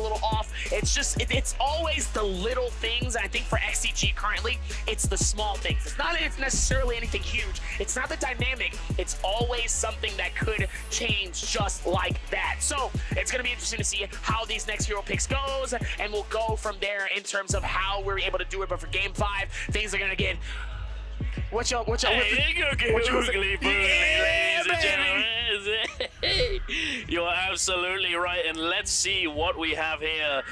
little off. It's just, it's always the little things. I think for XCG currently, it's the small things. It's not necessarily anything huge. It's not the dynamic. It's always something that could change just like that. So it's going to be interesting to see how these next hero picks goes, and we'll go from there in terms of how we're able to do it. But for game 5, things are going to get... What y'all ladies and gentlemen. You're absolutely right, and let's see what we have here.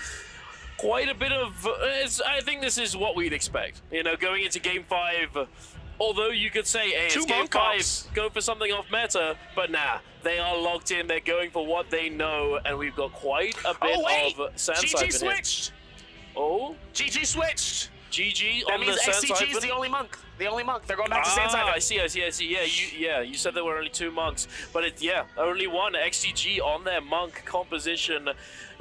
Quite a bit of, I think this is what we'd expect. You know, going into game 5, although you could say, hey, it's game 5, go for something off meta, but nah, they are locked in, they're going for what they know, and we've got quite a bit of sand GG switched! Oh? GG switched! GG that on means the XCG is the only monk. The only monk. They're going back to Sand Siphon. I see. Yeah, you said there were only 2 monks, but only one XCG on their monk composition.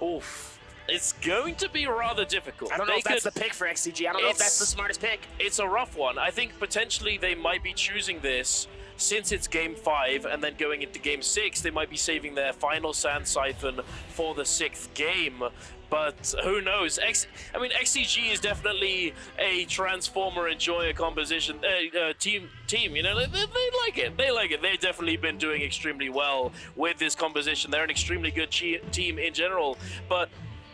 Oof. It's going to be rather difficult. I don't know if that's the pick for XCG. I don't know if that's the smartest pick. It's a rough one. I think potentially they might be choosing this since it's game 5, and then going into game 6, they might be saving their final Sand Siphon for the 6th game. But who knows? XCG is definitely a transformer enjoyer composition team. You know, they like it. They like it. They've definitely been doing extremely well with this composition. They're an extremely good team in general, but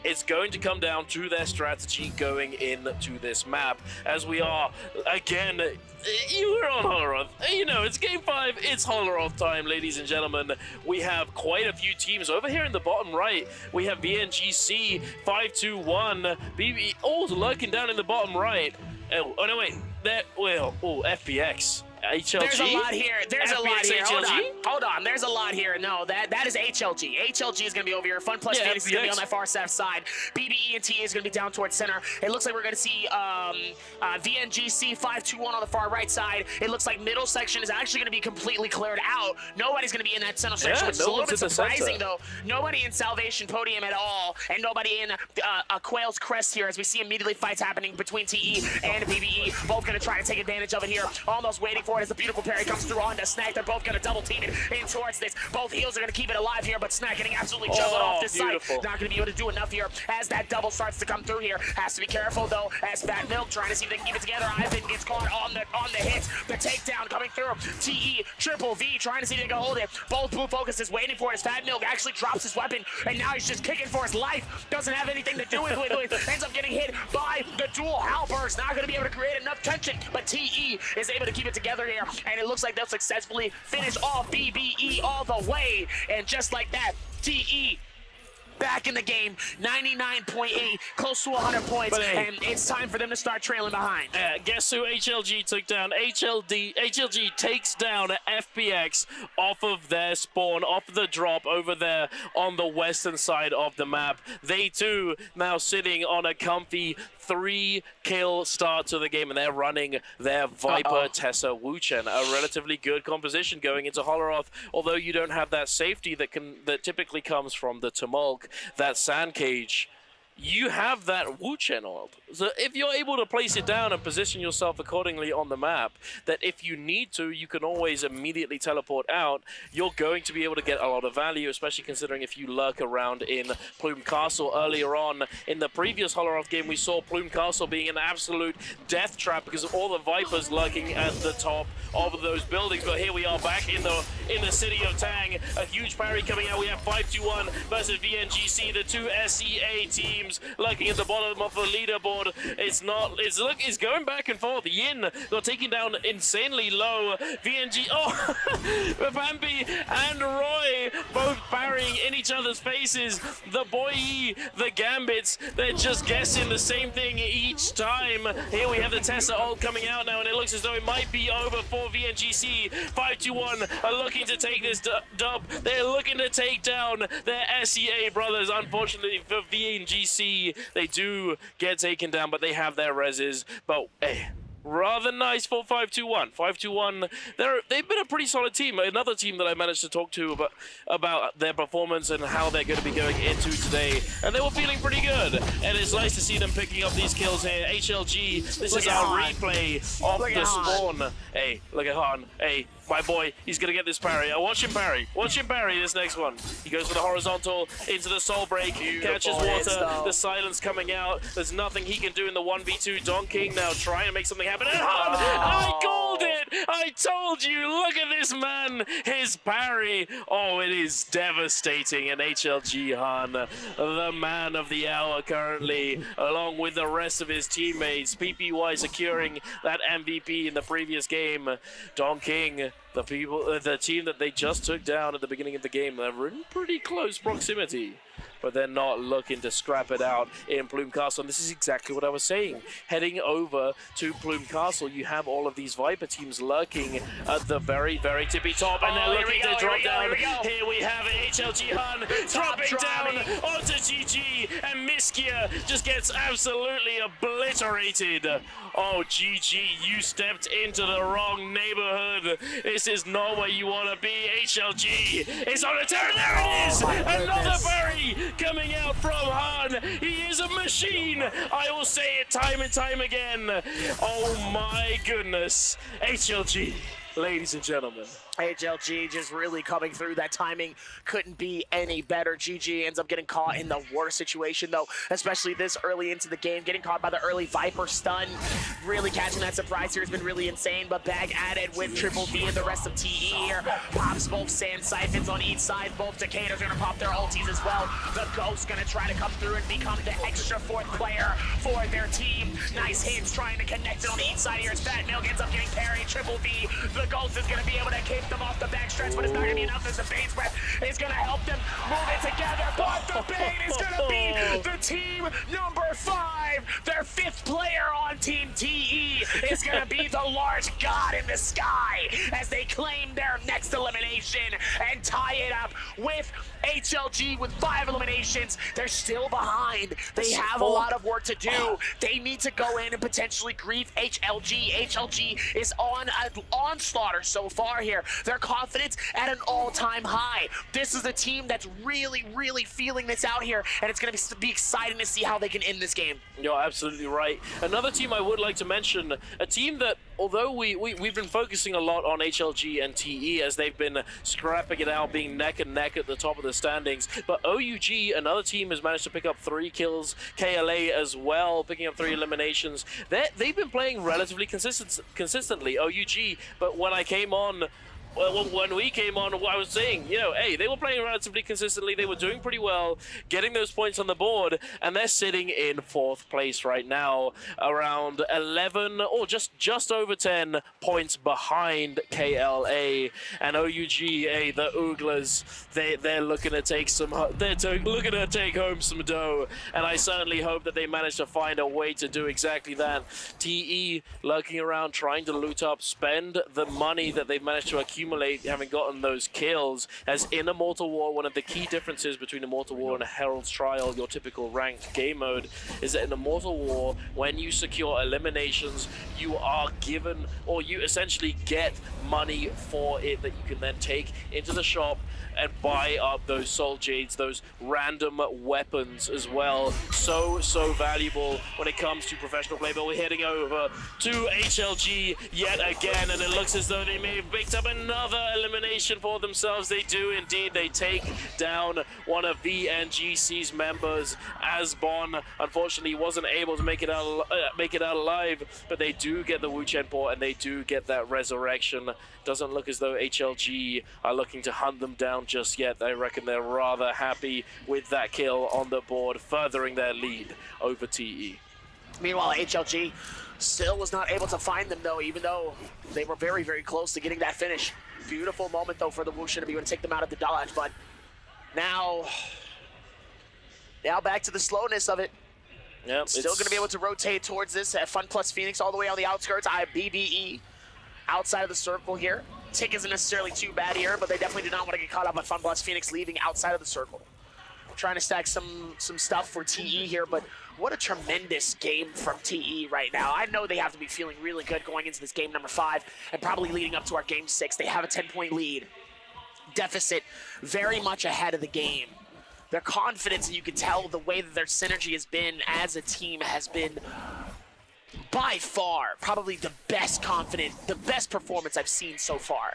it's going to come down to their strategy going into this map, as we are, again, you were on Holoroth. You know, it's game 5, it's Holoroth time, ladies and gentlemen. We have quite a few teams. Over here in the bottom right, we have VNGC, 521, BB, all lurking down in the bottom right. Oh no, wait, FPX. HLG? There's a lot here. There's a lot here. Hold on. There's a lot here. No, that is HLG. HLG is going to be over here. Fun Plus Phoenix is going to be on that far left side. BBE and TA is going to be down towards center. It looks like we're going to see VNGC 521 on the far right side. It looks like middle section is actually going to be completely cleared out. Nobody's going to be in that center section, which is a little bit surprising, though. Nobody in Salvation Podium at all, and nobody in a Quail's Crest here, as we see immediately fights happening between TE and BBE. Both going to try to take advantage of it here. Almost waiting for it as the beautiful parry comes through onto Snack. They're both going to double team it in towards this. Both heels are going to keep it alive here, but Snack getting absolutely juggled off this side. Not going to be able to do enough here as that double starts to come through here. Has to be careful though, as Fat Milk trying to see if they can keep it together. Aizen gets caught on the hits. The takedown coming through. TE Triple V trying to see if they can hold it. Both Blue Focus is waiting for it. As Fat Milk actually drops his weapon, and now he's just kicking for his life. Doesn't have anything to do with it. Ends up getting hit by the dual halberds. Not going to be able to create enough tension, but TE is able to keep it together here, and it looks like they'll successfully finish off BBE all the way. And just like that, TE back in the game, 99.8, close to 100 points, and it's time for them to start trailing behind. Guess who HLG took down? HLG takes down FPX off of their spawn, off the drop over there on the western side of the map. They too now sitting on a comfy 3-kill start to the game, and they're running their Viper Tessa Wuchen, a relatively good composition going into Holoroth, although you don't have that safety that typically comes from the Tumulk, that Sand Cage. You have that Wuchen ult. So if you're able to place it down and position yourself accordingly on the map, that if you need to, you can always immediately teleport out, you're going to be able to get a lot of value, especially considering if you lurk around in Plume Castle. Earlier on in the previous Holoroth game, we saw Plume Castle being an absolute death trap because of all the Vipers lurking at the top of those buildings. But here we are back in the city of Tang. A huge parry coming out. We have 521 versus VNGC, the two SEA teams looking at the bottom of the leaderboard. It's going back and forth. Yin got taken down insanely low. VNG, Bambi and Roy both parrying in each other's faces. The Boy, the Gambits, they're just guessing the same thing each time. Here we have the Tessa ult coming out now, and it looks as though it might be over for VNGC. 521 are looking to take this dub. They're looking to take down their SEA brothers. Unfortunately for VNGC, they do get taken down, but they have their reses. But rather nice for 521. 521, they've been a pretty solid team. Another team that I managed to talk to about their performance and how they're going to be going into today, and they were feeling pretty good. And it's nice to see them picking up these kills here. HLG, this is our replay of the spawn. Hey, look at Han. Hey, My boy, he's going to get this parry. Watch him parry. Watch him parry this next one. He goes for the horizontal into the soul break. Catches water. The silence coming out. There's nothing he can do in the 1v2. Don King now trying to make something happen. And Han, I called it. I told you. Look at this man. His parry. Oh, it is devastating. And HLG Han, the man of the hour currently, along with the rest of his teammates. PPY securing that MVP in the previous game. Don King, the team that they just took down at the beginning of the game, they're in pretty close proximity, but they're not looking to scrap it out in Plume Castle. And this is exactly what I was saying. Heading over to Plume Castle, you have all of these Viper teams lurking at the very, very tippy top, and they're looking to drop down. Here we have it, HLG Han dropping down onto GG, and Miskia just gets absolutely obliterated. Oh, GG, you stepped into the wrong neighborhood. This is not where you want to be. HLG is on a turn. There it is! Another berry coming out from Han. He is a machine. I will say it time and time again. Oh my goodness. HLG, ladies and gentlemen. HLG just really coming through. That timing couldn't be any better. GG ends up getting caught in the worst situation, though, especially this early into the game. Getting caught by the early Viper stun. Really catching that surprise here has been really insane, but back at it with Triple V and the rest of TE here. Pops both Sand Siphons on each side. Both Decatur's going to pop their ultis as well. The Ghost's going to try to come through and become the extra fourth player for their team. Nice hits trying to connect it on each side here as Fat Milk ends up getting carried. Triple V, the Ghost is going to be able to keep them off the back stretch, but it's not going to be enough as the Bane's Breath is going to help them move it together, but the Bane is going to be the team number 5. Their 5th player on Team TE is going to be the large god in the sky as they claim their next elimination and tie it up with HLG with 5 eliminations. They're still behind. They have a lot of work to do. They need to go in and potentially grief HLG. HLG is on an onslaughter so far here. Their confidence at an all-time high. This is a team that's really, really feeling this out here, and it's going to be exciting to see how they can end this game. You're absolutely right. Another team I would like to mention, a team that, although we've been focusing a lot on HLG and TE as they've been scrapping it out, being neck and neck at the top of the standings, but OUG, another team, has managed to pick up 3 kills. KLA as well, picking up 3 eliminations. They've been playing relatively consistently, OUG, but when I came on, well, when we came on, I was saying, you know, hey, they were playing relatively consistently. They were doing pretty well, getting those points on the board, and they're sitting in 4th place right now, around 11 or just over 10 points behind KLA and OUG. Hey, the Ooglers, they're looking to take some, looking to take home some dough, and I certainly hope that they manage to find a way to do exactly that. TE lurking around, trying to loot up, spend the money that they've managed to accumulate, having gotten those kills, as in Immortal War, one of the key differences between Immortal War and a Herald's Trial, your typical ranked game mode, is that in Immortal War, when you secure eliminations, you are given, or you essentially get money for it that you can then take into the shop and buy up those Soul Jades, those random weapons as well. So valuable when it comes to professional play. But we're heading over to HLG yet again, and it looks as though they may have picked up another elimination for themselves. They do indeed. They take down one of VNGC's members, Asbon. Unfortunately, he wasn't able to make it out alive, but they do get the Wu Chen port, and they do get that resurrection. Doesn't look as though HLG are looking to hunt them down just yet. I reckon they're rather happy with that kill on the board, furthering their lead over TE. Meanwhile, HLG still was not able to find them, though, even though they were very, very close to getting that finish. Beautiful moment, though, for the Wuxia to be able to take them out of the dodge, but now back to the slowness of it. Yep, still going to be able to rotate towards this at Fun Plus Phoenix all the way on the outskirts. I have BBE outside of the circle here. Tick isn't necessarily too bad here, but they definitely do not want to get caught up by Fun Plus Phoenix leaving outside of the circle. Trying to stack some stuff for TE here, but what a tremendous game from TE right now. I know they have to be feeling really good going into this game number 5 and probably leading up to our game 6. They have a 10-point lead. Deficit very much ahead of the game. Their confidence, and you can tell the way that their synergy has been as a team has been by far, probably the best confident, the best performance I've seen so far.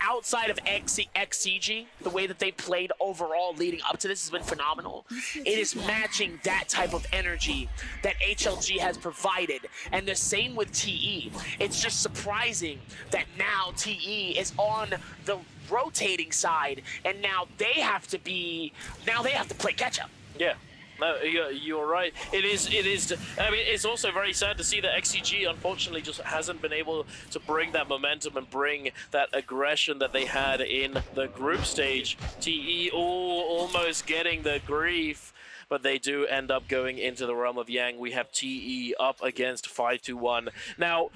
Outside of XCG, the way that they played overall leading up to this has been phenomenal. It is matching that type of energy that HLG has provided, and the same with TE. It's just surprising that now TE is on the rotating side, and now they have to play catch up. Yeah. No, you're right. It is. I mean, it's also very sad to see that XCG unfortunately just hasn't been able to bring that momentum and bring that aggression that they had in the group stage. TE almost getting the grief, but they do end up going into the realm of Yang. We have TE up against 5-2-1. Now,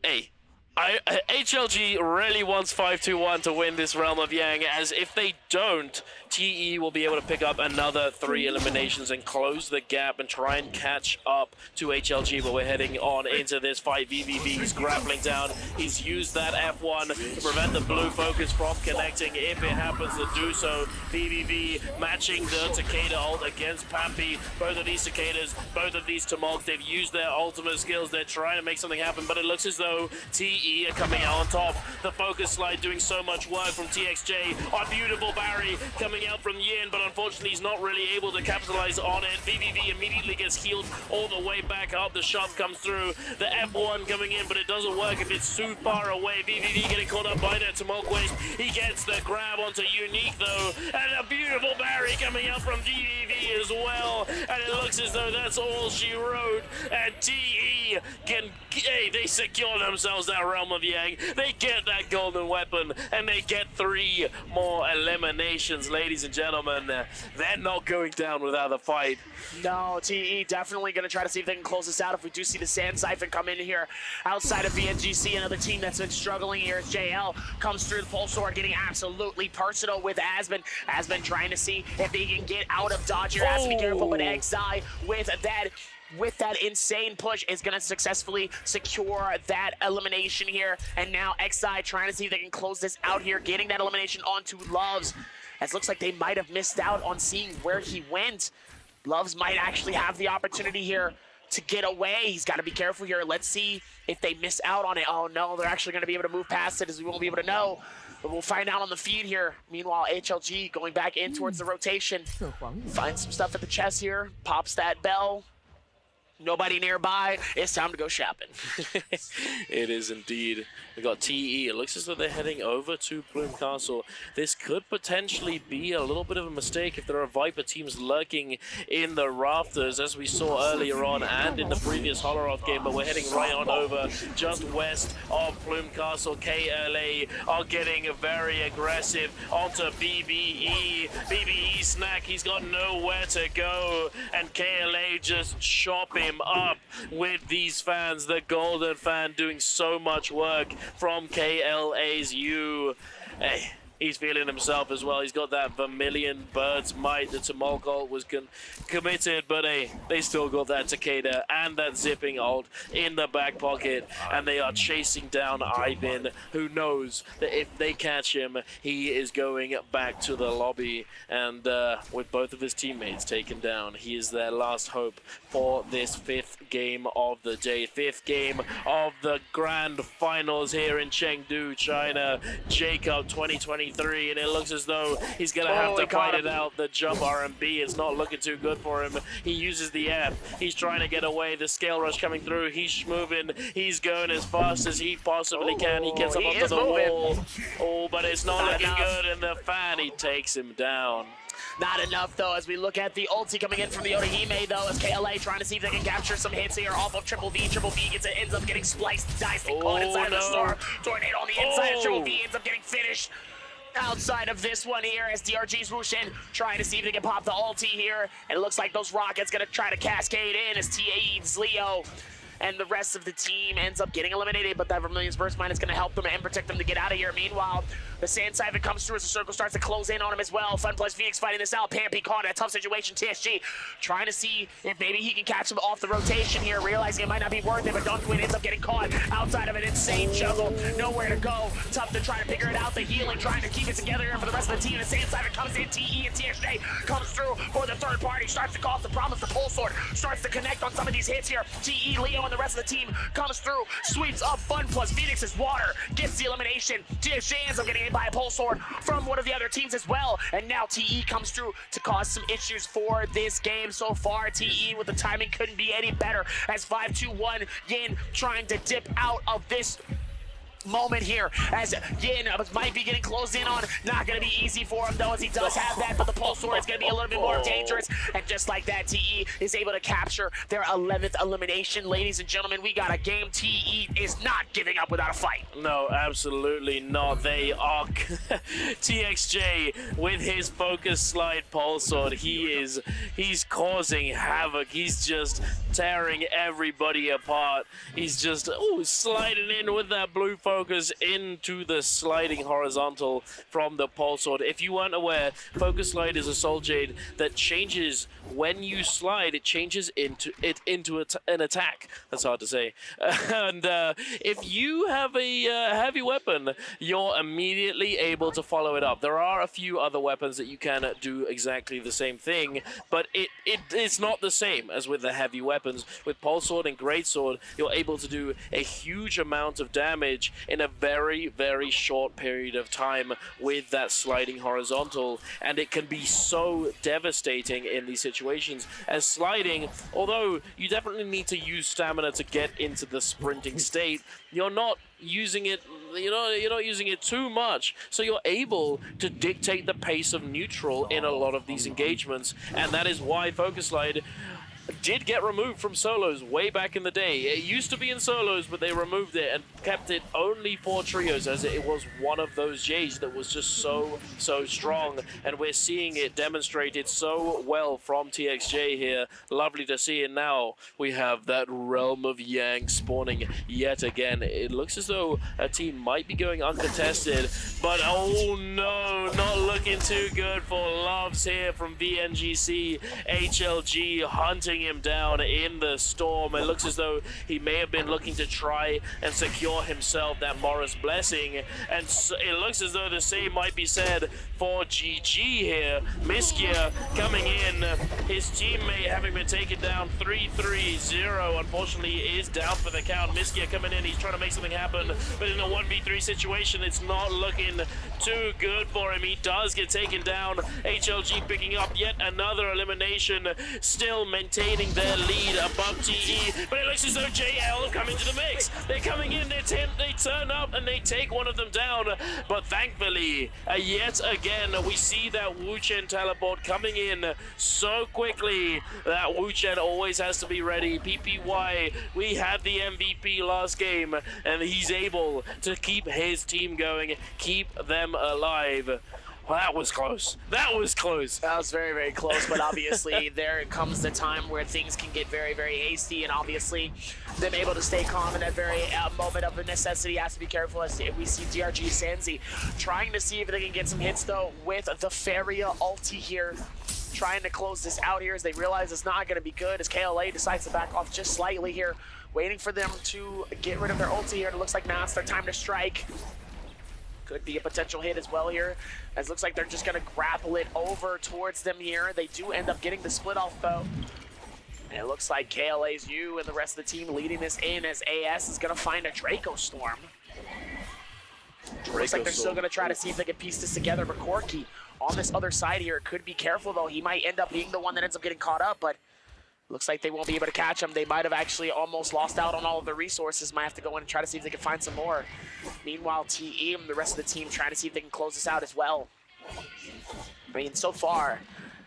hey, HLG really wants 5-2-1 to win this realm of Yang, as if they don't, TE will be able to pick up another 3 eliminations and close the gap and try and catch up to HLG, but we're heading on into this fight. VVV, he's grappling down. He's used that F1 to prevent the blue focus from connecting if it happens to do so. VVV matching the Takeda ult against Pampy. Both of these cicadas, both of these Tumults, they've used their ultimate skills. They're trying to make something happen, but it looks as though TE are coming out on top. The focus slide doing so much work from TXJ. A beautiful Barry coming out from Yin, but unfortunately he's not really able to capitalize on it. VVV immediately gets healed all the way back up. The shot comes through. The F1 coming in, but it doesn't work if it's too far away. VVV getting caught up by that Tumulquist. He gets the grab onto Unique though, and a beautiful Barry coming out from VVV as well. And it looks as though that's all she wrote. And TE can, hey, they secure themselves that realm of Yang. They get that golden weapon, and they get 3 more eliminations, ladies and gentlemen. They're not going down without a fight. No, TE definitely going to try to see if they can close this out. If we do see the Sand Siphon come in here outside of VNGC, another team that's been struggling here is JL. Comes through the Pulse Sword, getting absolutely personal with Asben. Asben trying to see if they can get out of dodge here. Has to be careful, but Xi with that insane push is going to successfully secure that elimination here. And now Xi trying to see if they can close this out here, getting that elimination onto Loves. As looks like they might have missed out on seeing where he went. Loves might actually have the opportunity here to get away. He's got to be careful here. Let's see if they miss out on it. Oh no, they're actually going to be able to move past it, as we won't be able to know. But we'll find out on the feed here. Meanwhile, HLG going back in towards the rotation. Finds some stuff at the chest here. Pops that bell. Nobody nearby. It's time to go shopping. It is indeed. We got TE. It looks as though they're heading over to Plume Castle. This could potentially be a little bit of a mistake if there are Viper teams lurking in the rafters, as we saw earlier on and in the previous Holoroth game. But we're heading right on over just west of Plume Castle. KLA are getting very aggressive onto BBE. BBE snack. He's got nowhere to go, and KLA just chopping him up with these fans. The Golden fan doing so much work from KLA's U. Hey, he's feeling himself as well. He's got that Vermilion Bird's Might. The Tumult ult was committed, but hey, they still got that Takeda and that Zipping ult in the back pocket, and they are chasing down Ivan, who knows that if they catch him, he is going back to the lobby. And with both of his teammates taken down, he is their last hope for this 5th game of the day, 5th game of the grand finals here in Chengdu, China, J Cup 2023. And it looks as though he's going to have to fight it out. The jump R&B is not looking too good for him. He uses the F. He's trying to get away. The scale rush coming through. He's moving. He's going as fast as he possibly can. He gets up onto the wall. Oh, but it's not looking good. And the fan, he takes him down. Not enough, though, as we look at the ulti coming in from the Otahime, though, as KLA trying to see if they can capture some hits here off of Triple V. Triple V ends up getting spliced, diced, and caught inside of the storm. Tornado on the inside of Triple V ends up getting finished. Outside of this one here, as DRG's whoosh in, trying to see if they can pop the ulti here. And it looks like those rockets gonna try to cascade in as TA's Leo. And the rest of the team ends up getting eliminated, but that Vermilion's Burst Mine is going to help them and protect them to get out of here. Meanwhile, The Sand Siphon comes through as the circle starts to close in on him as well. Fun plus Phoenix fighting this out. Pampy caught in a tough situation. TSG trying to see if maybe he can catch him off the rotation here, realizing it might not be worth it, but Dunkwin ends up getting caught outside of an insane juggle. Nowhere to go. Tough to try to figure it out. The healing trying to keep it together here for the rest of the team. The Sand Siphon comes in. TE and TSJ comes through for the third party. Starts to cause the problems. The Pole Sword starts to connect on some of these hits here. TE, Leo, and the rest of the team comes through. Sweeps up Fun plus Phoenix's water. Gets the elimination. TSJ ends up getting hit by a Pole Sword from one of the other teams as well. And now TE comes through to cause some issues for this game so far. TE with the timing couldn't be any better as 5-2-1 Yin trying to dip out of this moment here as Yin might be getting closed in on. Not going to be easy for him though, as he does have that, but the Pole Sword is going to be a little bit more dangerous. And just like that, TE is able to capture their 11th elimination. Ladies and gentlemen, we got a game. TE is not giving up without a fight. No, absolutely not. They are TXJ with his focus slide Pole Sword. He's causing havoc. He's just tearing everybody apart. He's just sliding in with that blue focus into the sliding horizontal from the Pole Sword. If you weren't aware, focus slide is a soul jade that changes when you slide. It changes into an attack. That's hard to say. And if you have a heavy weapon, you're immediately able to follow it up. There are a few other weapons that you can do exactly the same thing, but it's not the same as with the heavy weapons. With Pole Sword and Great Sword, you're able to do a huge amount of damage in a very, very short period of time with that sliding horizontal, and it can be so devastating in these situations. As sliding, although you definitely need to use stamina to get into the sprinting state, you're not using it, you're not using it too much, so you're able to dictate the pace of neutral in a lot of these engagements, and that is why Focus Slide did get removed from solos way back in the day. It used to be in solos, but they removed it and kept it only for trios, as it was one of those J's that was just so strong, and we're seeing it demonstrated so well from TXJ here. Lovely to see. And now we have that Realm of Yang spawning yet again. It looks as though a team might be going uncontested, but oh no, not looking too good for Loves here from VNGC. HLG hunting him down in the storm. It looks as though he may have been looking to try and secure himself that Morris blessing, and so it looks as though the same might be said for GG here. Miskia coming in, his teammate having been taken down 3-3-0, unfortunately is down for the count. Miskia coming in, he's trying to make something happen, but in a 1v3 situation, it's not looking too good for him. He does get taken down. HLG picking up yet another elimination, still maintaining their lead above TE, but it looks as though JL have come into the mix. They're coming in, they turn up, and they take one of them down, but thankfully, yet again, we see that Wu Chen teleport coming in so quickly that Wu Chen always has to be ready. PPY, we had the MVP last game, and he's able to keep his team going, keep them alive. Well, that was close. That was close. That was very, very close, but obviously there comes the time where things can get very, very hasty, and obviously them able to stay calm in that very moment of necessity has to be careful. As we see DRG Sanzi trying to see if they can get some hits, though, with the Feria ulti here, trying to close this out here as they realize it's not going to be good, as KLA decides to back off just slightly here, waiting for them to get rid of their ulti here, and it looks like now it's their time to strike. Could be a potential hit as well here, as it looks like they're just going to grapple it over towards them here. They do end up getting the split off though. And it looks like KLA's U and the rest of the team leading this in, as AS is going to find a Draco Storm. Looks like they're still going to try to see if they can piece this together, but Corky on this other side here could be careful though. He might end up being the one that ends up getting caught up, but looks like they won't be able to catch him. They might have actually almost lost out on all of their resources. Might have to go in and try to see if they can find some more. Meanwhile, TE and the rest of the team trying to see if they can close this out as well. I mean, so far,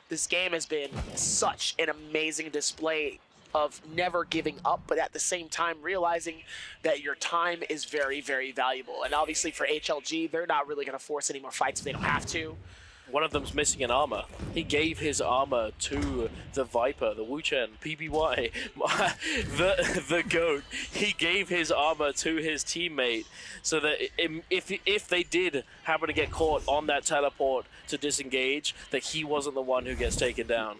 this game has been such an amazing display of never giving up, but at the same time realizing that your time is very, very valuable. And obviously for HLG, they're not really going to force any more fights if they don't have to. One of them's missing an armor. He gave his armor to the Viper, the Wu Chen, PBY, the GOAT, he gave his armor to his teammate so that if they did happen to get caught on that teleport to disengage, that he wasn't the one who gets taken down.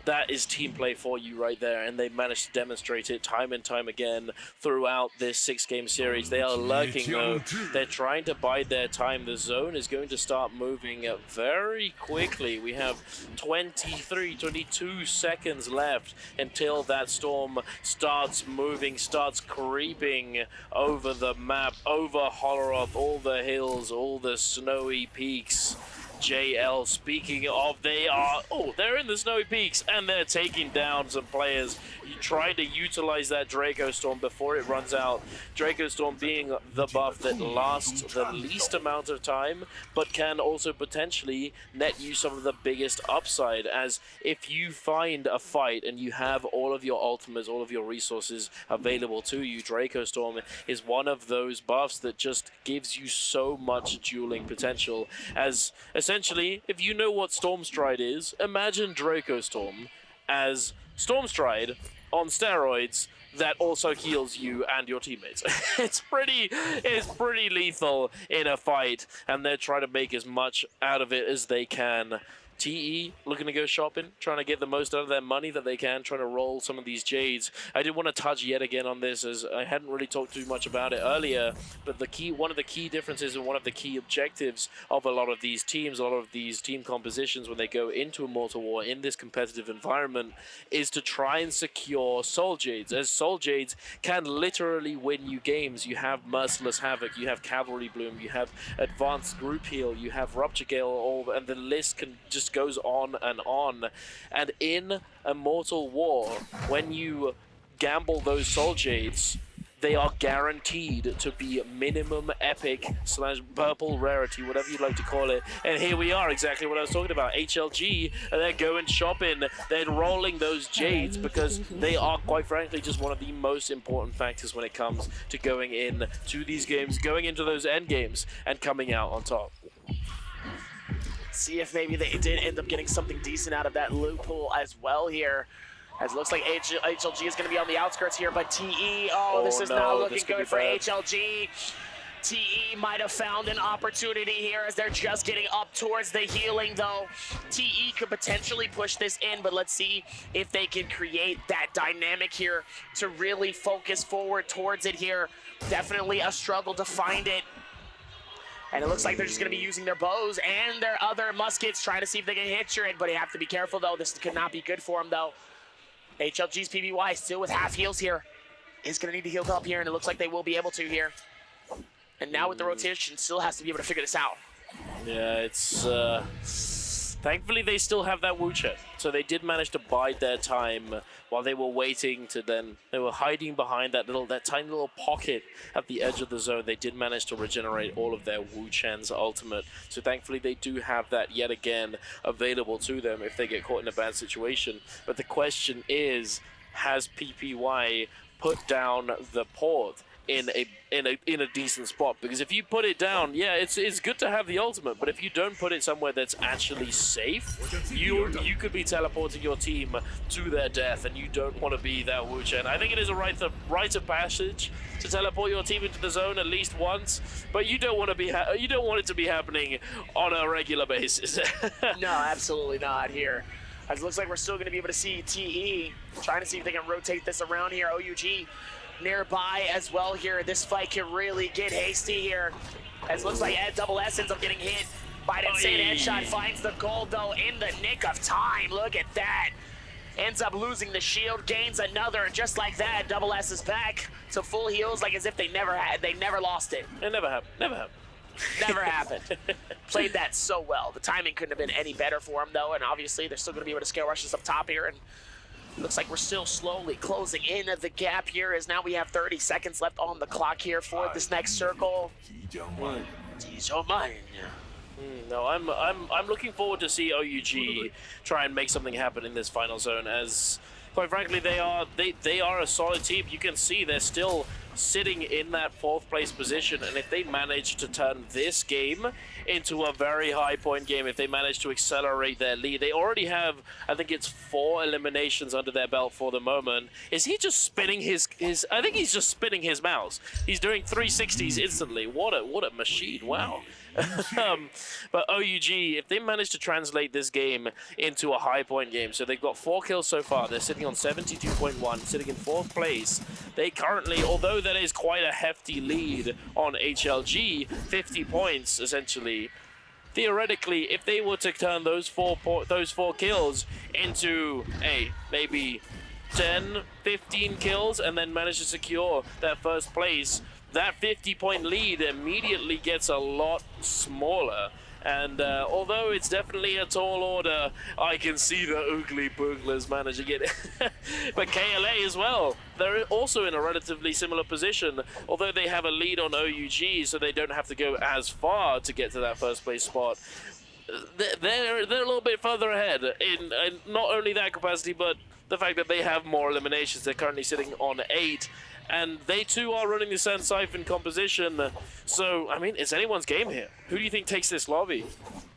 That is team play for you right there, and they managed to demonstrate it time and time again throughout this 6-game series. They are lurking though. They're trying to bide their time. The zone is going to start moving very quickly. We have 23, 22 seconds left until that storm starts moving, starts creeping over the map, over Holoroth, all the hills, all the snowy peaks. JL, speaking of, they're in the snowy peaks and they're taking down some players. You try to utilize that Draco Storm before it runs out. Draco Storm being the buff that lasts the least amount of time, but can also potentially net you some of the biggest upside, as if you find a fight and you have all of your ultimates, all of your resources available to you, Draco Storm is one of those buffs that just gives you so much dueling potential. As essentially, if you know what Stormstride is, imagine Draco Storm as Stormstride on steroids that also heals you and your teammates. It's pretty lethal in a fight, and they're trying to make as much out of it as they can. TE looking to go shopping, trying to get the most out of their money that they can, trying to roll some of these Jades. I did want to touch yet again on this, as I hadn't really talked too much about it earlier, but one of the key differences and one of the key objectives of a lot of these teams, a lot of these team compositions when they go into Immortal War in this competitive environment, is to try and secure Soul Jades, as Soul Jades can literally win you games. You have Merciless Havoc, you have Cavalry Bloom, you have Advanced Group Heal, you have Rupture Gale, and the list can just goes on. And in Immortal War, when you gamble those Soul Jades, they are guaranteed to be minimum epic / purple rarity, whatever you'd like to call it. And here we are, exactly what I was talking about. HLG, and they're going shopping. They're rolling those Jades because they are, quite frankly, just one of the most important factors when it comes to going in to these games, going into those end games, and coming out on top. See if maybe they did end up getting something decent out of that loophole as well here. As it looks like HLG is going to be on the outskirts here, but TE, this is not looking good for HLG. TE might have found an opportunity here as they're just getting up towards the healing though. TE could potentially push this in, but let's see if they can create that dynamic here to really focus forward towards it here. Definitely a struggle to find it. And it looks like they're just going to be using their bows and their other muskets, trying to see if they can hit your it, but you have to be careful though. This could not be good for them though. HLG's PBY still with half heals here. Is going to need to heal up here, and it looks like they will be able to here. And now with the rotation, still has to be able to figure this out. Yeah, it's... Thankfully, they still have that Wu Chen, so they did manage to bide their time while they were waiting to then... They were hiding behind that tiny little pocket at the edge of the zone. They did manage to regenerate all of their Wu Chen's ultimate, so thankfully they do have that yet again available to them if they get caught in a bad situation. But the question is, has PPY put down the port in a decent spot? Because if you put it down, yeah, it's good to have the ultimate, but if you don't put it somewhere that's actually safe, you could be teleporting your team to their death, and you don't want to be that Wu Chen. I think it is a rite of passage to teleport your team into the zone at least once, but you don't want to be you don't want it to be happening on a regular basis. No, absolutely not here. As it looks like we're still going to be able to see TE trying to see if they can rotate this around here. OUG nearby as well here. This fight can really get hasty here. As it looks like Double S ends up getting hit by an insane headshot. Finds the gold though in the nick of time. Look at that. Ends up losing the shield, gains another, and just like that, Double S is back to full heals, like as if they never lost it. It never happened. Never happened. Never happened. Played that so well. The timing couldn't have been any better for him though, and obviously they're still going to be able to scale rushes up top here, and looks like we're still slowly closing in the gap here, as now we have 30 seconds left on the clock here for this next circle. No, I'm looking forward to see OUG try and make something happen in this final zone, as quite frankly, they are a solid team. You can see they're still sitting in that 4th place position, and if they manage to turn this game into a very high point game, if they manage to accelerate their lead, they already have, I think it's 4 eliminations under their belt for the moment. Is he just spinning his I think he's just spinning his mouse. He's doing 360s instantly. What a machine, wow. But OUG, if they manage to translate this game into a high point game, so they've got 4 kills so far, they're sitting on 72.1, sitting in 4th place. They currently, although that is quite a hefty lead on HLG, 50 points essentially. Theoretically, if they were to turn those four kills into maybe 10, 15 kills and then manage to secure that 1st place, that 50-point lead immediately gets a lot smaller. And although it's definitely a tall order, I can see the Oogly Booglers managing it. But KLA as well, they're also in a relatively similar position, although they have a lead on OUG, so they don't have to go as far to get to that 1st place spot. They're a little bit further ahead in not only that capacity, but the fact that they have more eliminations. They're currently sitting on 8. And they too are running the Sand Siphon composition. So, I mean, it's anyone's game here. Who do you think takes this lobby?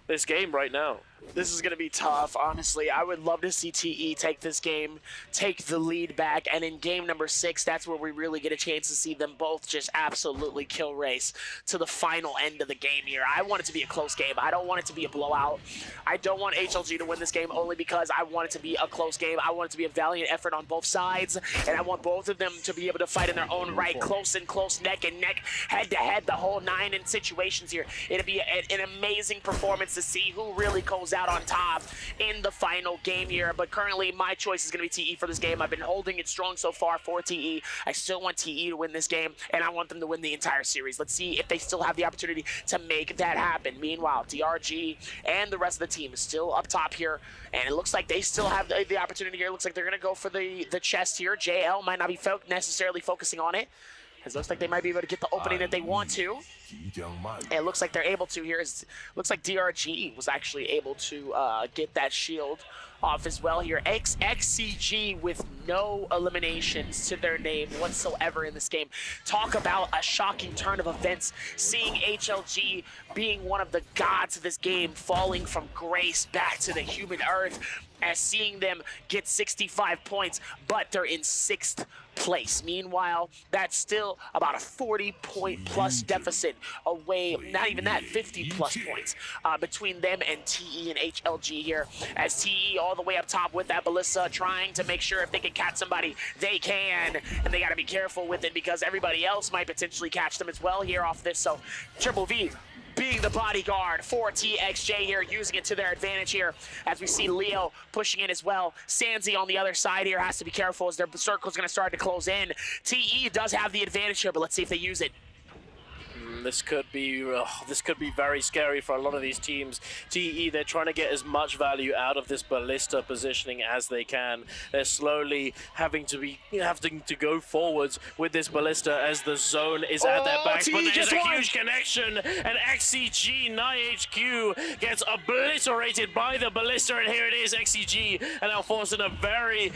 This game right now? This is going to be tough, honestly. I would love to see TE take this game, take the lead back, and in game number 6, that's where we really get a chance to see them both just absolutely kill race to the final end of the game here. I want it to be a close game. I don't want it to be a blowout. I don't want HLG to win this game only because I want it to be a close game. I want it to be a valiant effort on both sides, and I want both of them to be able to fight in their own right, close and close, neck and neck, head to head, the whole 9 in situations here. It'll be an amazing performance to see who really goes out on top in the final game here, but currently my choice is going to be TE for this game. I've been holding it strong so far for TE. I still want TE to win this game, and I want them to win the entire series. Let's see if they still have the opportunity to make that happen. Meanwhile, DRG and the rest of the team is still up top here, and it looks like they still have the opportunity here. It looks like they're going to go for the chest here. JL might not be necessarily focusing on it. It looks like they might be able to get the opening that they want to. It looks like they're able to here. Looks like DRG was actually able to get that shield off as well here. XCG with no eliminations to their name whatsoever in this game. Talk about a shocking turn of events, seeing HLG being one of the gods of this game, falling from grace back to the human earth, as seeing them get 65 points, but they're in 6th place. Meanwhile, that's still about a 40-point plus deficit away, not even that, 50 plus points between them and TE and HLG here, as TE all the way up top with that Ballista, trying to make sure if they can catch somebody, they can, and they got to be careful with it because everybody else might potentially catch them as well here off this. So Triple V being the bodyguard for TXJ here, using it to their advantage here, as we see Leo pushing in as well. Sanzi on the other side here has to be careful as their circle's going to start to close in. TE does have the advantage here, but let's see if they use it. This could be very scary for a lot of these teams. TE, they're trying to get as much value out of this Ballista positioning as they can. They're slowly having to go forwards with this Ballista as the zone is at their backs. But there's a huge connection, and XCG NiHQ gets obliterated by the Ballista, and here it is, XCG, and now forced in a very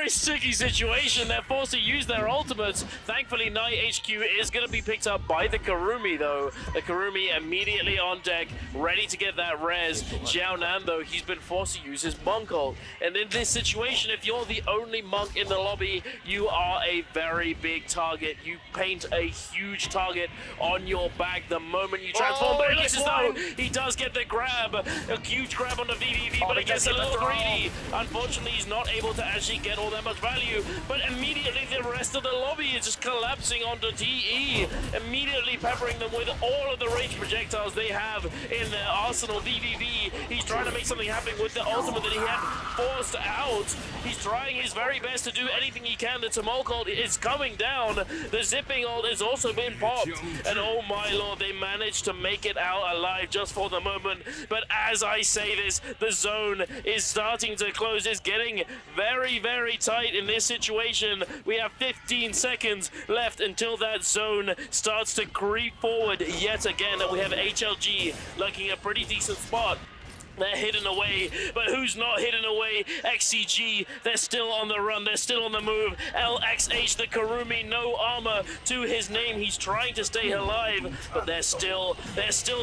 sticky situation. They're forced to use their ultimates. Thankfully, NiHQ is going to be picked up by the Karumi, though. The Karumi immediately on deck, ready to get that res. Jiaonan, though, he's been forced to use his monk ult. And in this situation, if you're the only monk in the lobby, you are a very big target. You paint a huge target on your back the moment you transform. But it looks as though he does get the grab. A huge grab on the VVV, but it gets a little greedy. Unfortunately, he's not able to actually get all that much value. But immediately, the rest of the lobby is just collapsing onto TE. Immediately peppering them with all of the range projectiles they have in their arsenal. VVV, he's trying to make something happen with the ultimate that he had forced out. He's trying his very best to do anything he can. The Tumult ult is coming down. The zipping ult has also been popped. And oh my lord, they managed to make it out alive just for the moment. But as I say this, the zone is starting to close. It's getting very tight in this situation. We have 15 seconds left until that zone starts to creep forward yet again, and we have HLG looking a pretty decent spot. They're hidden away, but who's not hidden away? XCG, they're still on the run, they're still on the move. LXH, the Karumi, no armor to his name. He's trying to stay alive, but they're still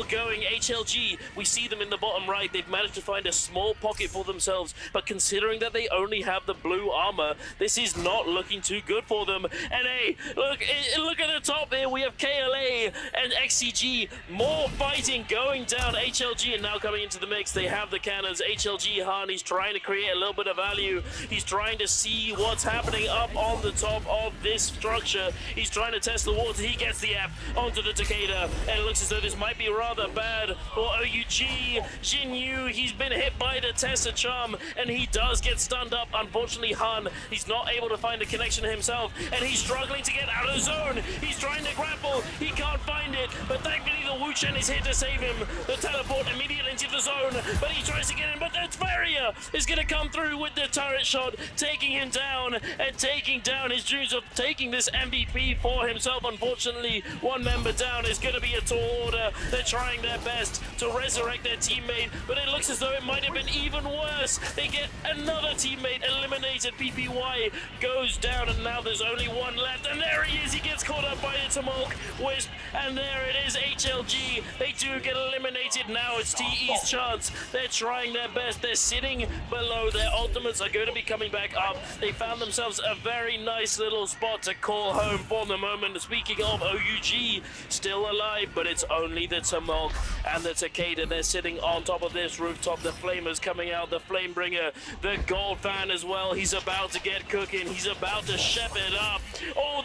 going. HLG, we see them in the bottom right. They've managed to find a small pocket for themselves, but considering that they only have the blue armor, this is not looking too good for them. And hey, look at the top here. We have KLA and XCG. More fighting going down. HLG and now coming into the mix. They have the cannons. HLG Han, he's trying to create a little bit of value. He's trying to see what's happening up on the top of this structure. He's trying to test the water. He gets the F onto the Takeda, and it looks as though this might be rather bad for OUG. Jin Yu, he's been hit by the Tessa Charm, and he does get stunned up. Unfortunately, Han, he's not able to find a connection himself, and he's struggling to get out of the zone. He's trying to grapple. He can't find it, but thankfully the Wu Chen is here to save him. The teleport immediately into the zone, but he tries to get in, but the Varia is going to come through with the turret shot, taking him down and taking down his dreams of taking this MVP for himself. Unfortunately, one member down is going to be a tall order. They're trying their best to resurrect their teammate, but it looks as though it might have been even worse. They get another teammate eliminated. PPY goes down, and now there's only one left, and there he is. He gets caught up by the Tamok Wisp, and there it is. HLG, they do get eliminated. Now it's TE's chance. They're trying their best. They're sitting below. Their ultimates are going to be coming back up. They found themselves a very nice little spot to call home for the moment. Speaking of, OUG still alive, but it's only the Tamok and the Takeda. They're sitting on top of this rooftop. The Flamers coming out. The Flamebringer, the Gold Fan as well. He's about to get cooking. He's about to shep it up. Oh,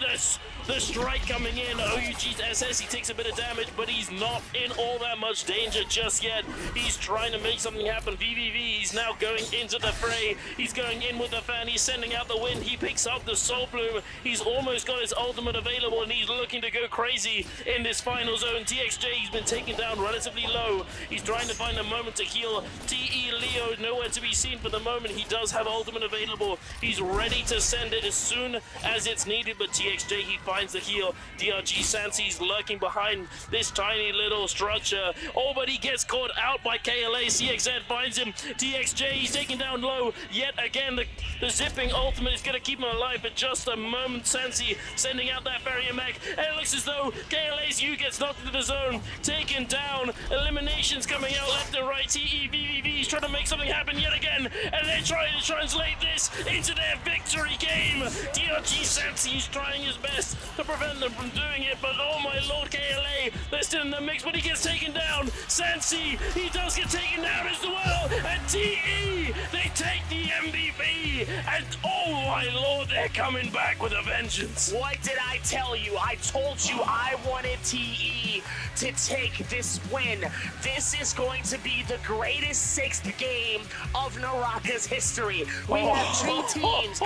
the strike coming in. OUG's SS, he takes a bit of damage, but he's not in all that much danger just yet. He's trying to make something happen. VVV, he's now going into the fray. He's going in with the fan. He's sending out the wind. He picks up the Soul Plume. He's almost got his ultimate available, and he's looking to go crazy in this final zone. TXJ, he's been taken down relatively low. He's trying to find a moment to heal. TE Leo, nowhere to be seen for the moment. He does have ultimate available. He's ready to send it as soon as it's needed, but TXJ, he finds the heal. DRG Sansi's lurking behind this tiny little structure. Oh, but he gets caught out by KLA. CXZ finds him. TXJ, he's taken down low. Yet again, the zipping ultimate is going to keep him alive for just a moment. Sansi sending out that barrier mech, and it looks as though KLA's U gets knocked into the zone. Taken down. Eliminations coming out left and right. TEVVV is trying to make something happen yet again, and they're trying to translate this into their victory game. DRG Sansi is trying his best to prevent them from doing it, but oh my lord, KLA, they're still in the mix, but he gets taken down. Sansi, he does get taken down as well, and TE, they take the MVP, and oh my lord, they're coming back with a vengeance. What did I tell you? I told you I wanted TE to take this win. This is going to be the greatest 6th game of Naraka's history. We have 3 teams.